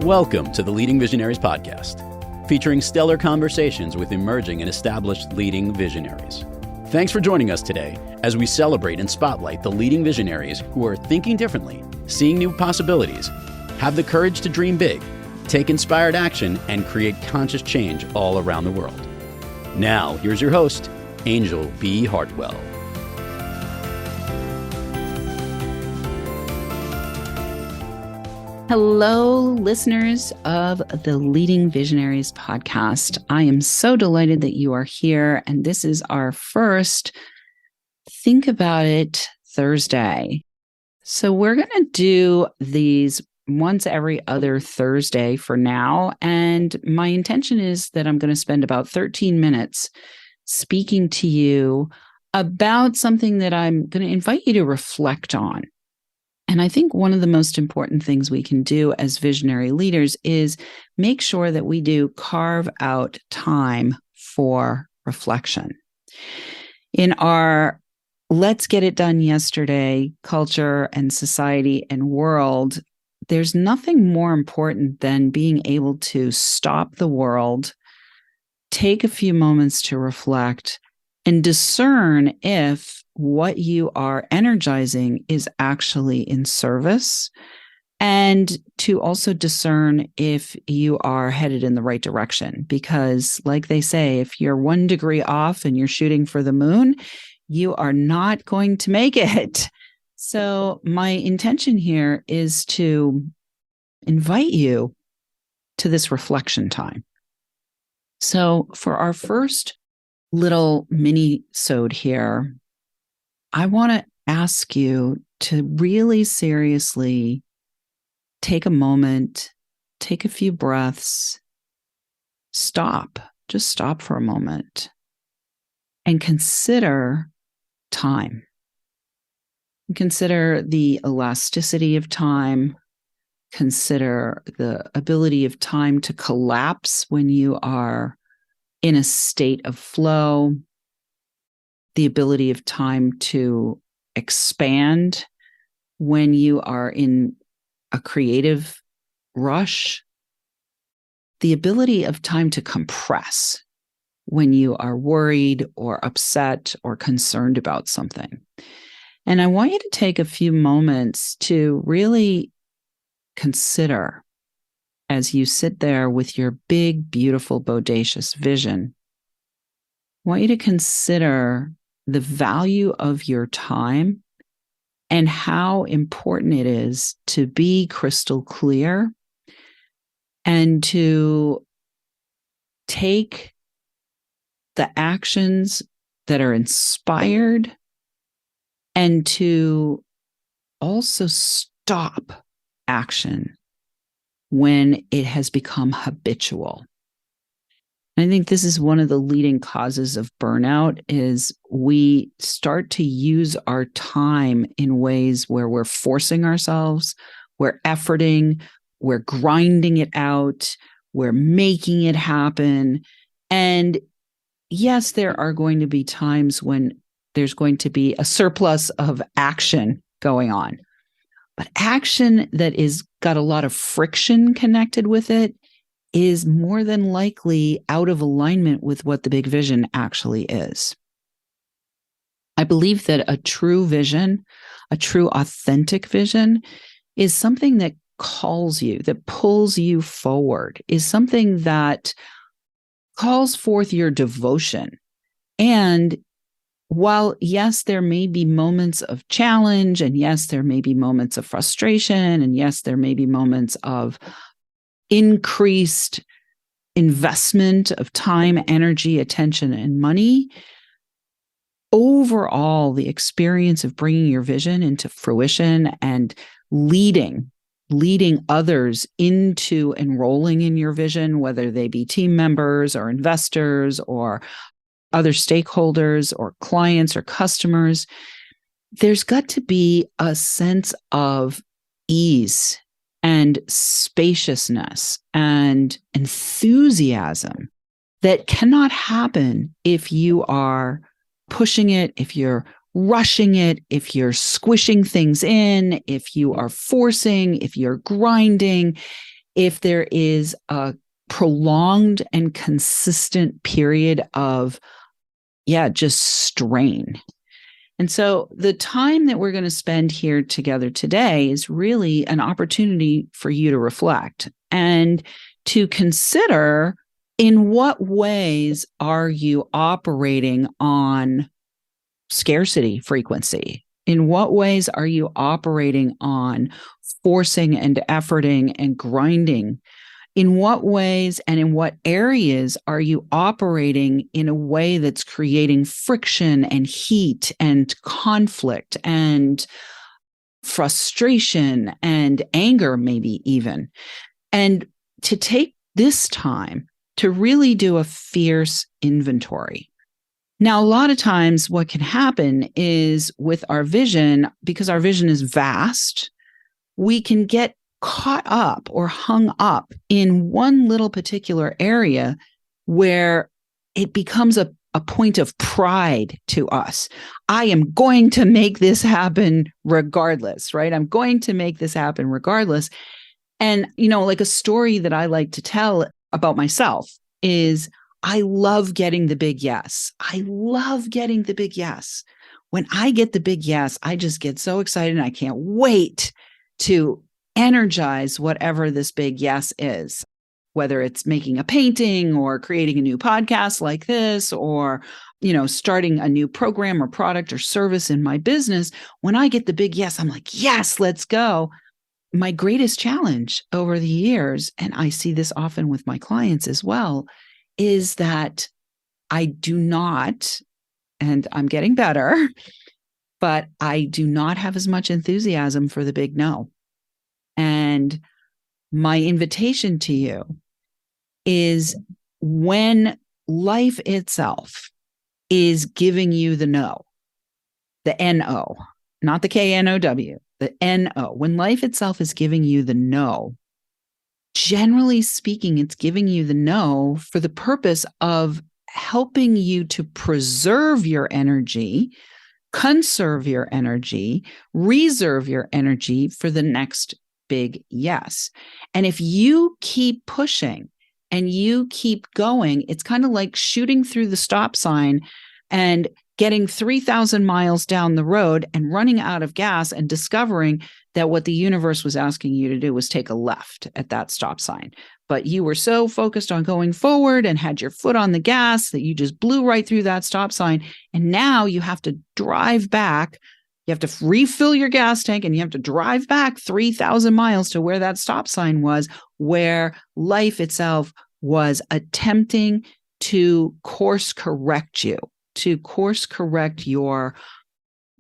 Welcome to the Leading Visionaries Podcast, featuring stellar conversations with emerging and established leading visionaries. Thanks for joining us today as we celebrate and spotlight the leading visionaries who are thinking differently, seeing new possibilities, have the courage to dream big, take inspired action, and create conscious change all around the world. Now, here's your host, Anjel B. Hartwell. Hello, listeners of the Leading Visionaries Podcast. I am so delighted that you are here, and this is our first Think About It Thursday. So we're going to do these once every other Thursday for now, and my intention is that I'm going to spend about 13 minutes speaking to you about something that I'm going to invite you to reflect on. And I think one of the most important things we can do as visionary leaders is make sure that we do carve out time for reflection. In our let's get it done yesterday culture and society and world, there's nothing more important than being able to stop the world, take a few moments to reflect, and discern if what you are energizing is actually in service, and to also discern if you are headed in the right direction. Because like they say, if you're 1 degree off and you're shooting for the moon, you are not going to make it. So my intention here is to invite you to this reflection time. So for our first little mini-sode here, I want to ask you to really seriously take a moment, take a few breaths, just stop for a moment and consider time. Consider the elasticity of time. Consider the ability of time to collapse when you are in a state of flow, the ability of time to expand when you are in a creative rush, the ability of time to compress when you are worried or upset or concerned about something. And I want you to take a few moments to really consider, as you sit there with your big, beautiful, bodacious vision, I want you to consider the value of your time and how important it is to be crystal clear and to take the actions that are inspired and to also stop action when it has become habitual. I think this is one of the leading causes of burnout is we start to use our time in ways where we're forcing ourselves, we're efforting, we're grinding it out, we're making it happen. And yes, there are going to be times when there's going to be a surplus of action going on. But action that is got a lot of friction connected with it is more than likely out of alignment with what the big vision actually is. I believe that a true vision, a true authentic vision, is something that calls you, that pulls you forward, is something that calls forth your devotion. And while, yes, there may be moments of challenge, and yes, there may be moments of frustration, and yes, there may be moments of increased investment of time, energy, attention, and money, overall, the experience of bringing your vision into fruition and leading others into enrolling in your vision, whether they be team members or investors or other stakeholders or clients or customers, there's got to be a sense of ease and spaciousness and enthusiasm that cannot happen if you are pushing it, if you're rushing it, if you're squishing things in, if you are forcing, if you're grinding. if there is a prolonged and consistent period of, just strain. And so the time that we're going to spend here together today is really an opportunity for you to reflect and to consider, in what ways are you operating on scarcity frequency? In what ways are you operating on forcing and efforting and grinding? In what ways and in what areas are you operating in a way that's creating friction and heat and conflict and frustration and anger, maybe even? And to take this time to really do a fierce inventory. Now, a lot of times what can happen is with our vision, because our vision is vast, we can get caught up or hung up in one little particular area where it becomes a point of pride to us. I am going to make this happen regardless, right? I'm going to make this happen regardless. And, like a story that I like to tell about myself is I love getting the big yes. I love getting the big yes. When I get the big yes, I just get so excited and I can't wait to energize whatever this big yes is, whether it's making a painting or creating a new podcast like this, or, starting a new program or product or service in my business. When I get the big yes, I'm like, yes, let's go. My greatest challenge over the years, and I see this often with my clients as well, is that I do not, and I'm getting better, but I do not have as much enthusiasm for the big no. And my invitation to you is, when life itself is giving you the no, the N-O, not the K-N-O-W, the N-O, when life itself is giving you the no, generally speaking, it's giving you the no for the purpose of helping you to preserve your energy, conserve your energy, reserve your energy for the next big yes. And if you keep pushing and you keep going, it's kind of like shooting through the stop sign and getting 3,000 miles down the road and running out of gas and discovering that what the universe was asking you to do was take a left at that stop sign. But you were so focused on going forward and had your foot on the gas that you just blew right through that stop sign. And now you have to drive back. You have to refill your gas tank and you have to drive back 3,000 miles to where that stop sign was, where life itself was attempting to course correct you, to course correct your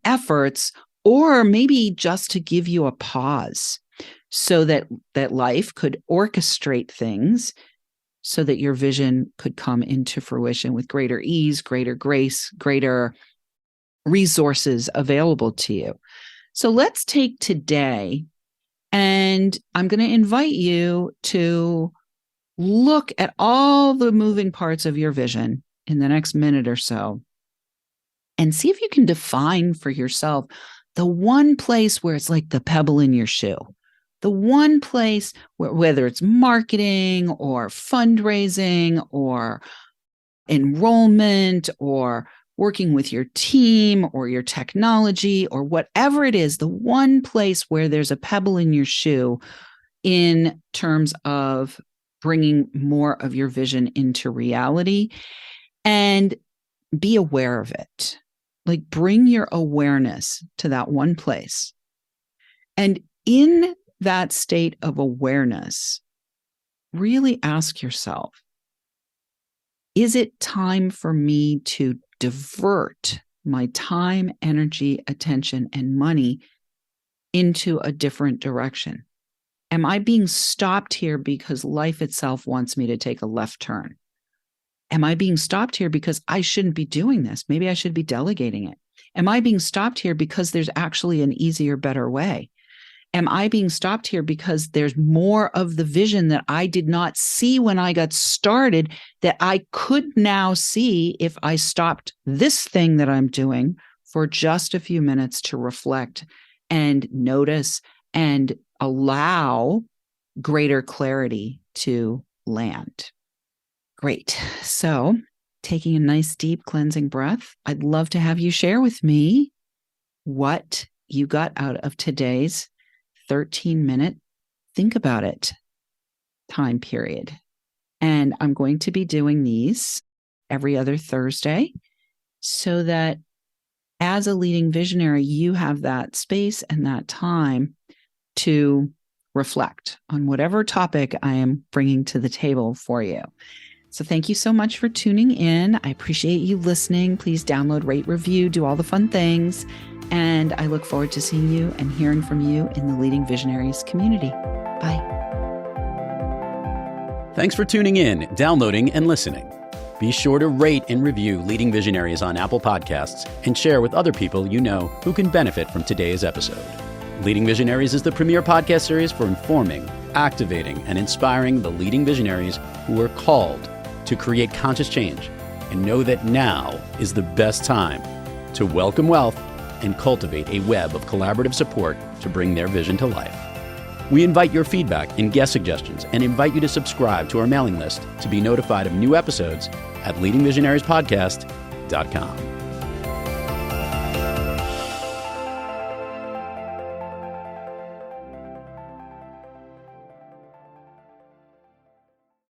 efforts, or maybe just to give you a pause so that life could orchestrate things so that your vision could come into fruition with greater ease, greater grace, greater resources available to you. So let's take today, and I'm going to invite you to look at all the moving parts of your vision in the next minute or so, and see if you can define for yourself the one place where it's like the pebble in your shoe, the one place where, whether it's marketing or fundraising or enrollment or working with your team or your technology or whatever it is, the one place where there's a pebble in your shoe in terms of bringing more of your vision into reality, and be aware of it. Like, bring your awareness to that one place. And in that state of awareness, really ask yourself, is it time for me to divert my time, energy, attention, and money into a different direction? Am I being stopped here because life itself wants me to take a left turn? Am I being stopped here because I shouldn't be doing this? Maybe I should be delegating it. Am I being stopped here because there's actually an easier, better way? Am I being stopped here because there's more of the vision that I did not see when I got started that I could now see if I stopped this thing that I'm doing for just a few minutes to reflect and notice and allow greater clarity to land. Great. So, taking a nice deep cleansing breath, I'd love to have you share with me what you got out of today's 13-minute think about it time period. And I'm going to be doing these every other Thursday so that as a leading visionary, you have that space and that time to reflect on whatever topic I am bringing to the table for you. So thank you so much for tuning in. I appreciate you listening. Please download, rate, review, do all the fun things. And I look forward to seeing you and hearing from you in the Leading Visionaries community. Bye. Thanks for tuning in, downloading, and listening. Be sure to rate and review Leading Visionaries on Apple Podcasts and share with other people you know who can benefit from today's episode. Leading Visionaries is the premier podcast series for informing, activating, and inspiring the leading visionaries who are called to create conscious change and know that now is the best time to welcome wealth and cultivate a web of collaborative support to bring their vision to life. We invite your feedback and guest suggestions and invite you to subscribe to our mailing list to be notified of new episodes at leadingvisionariespodcast.com.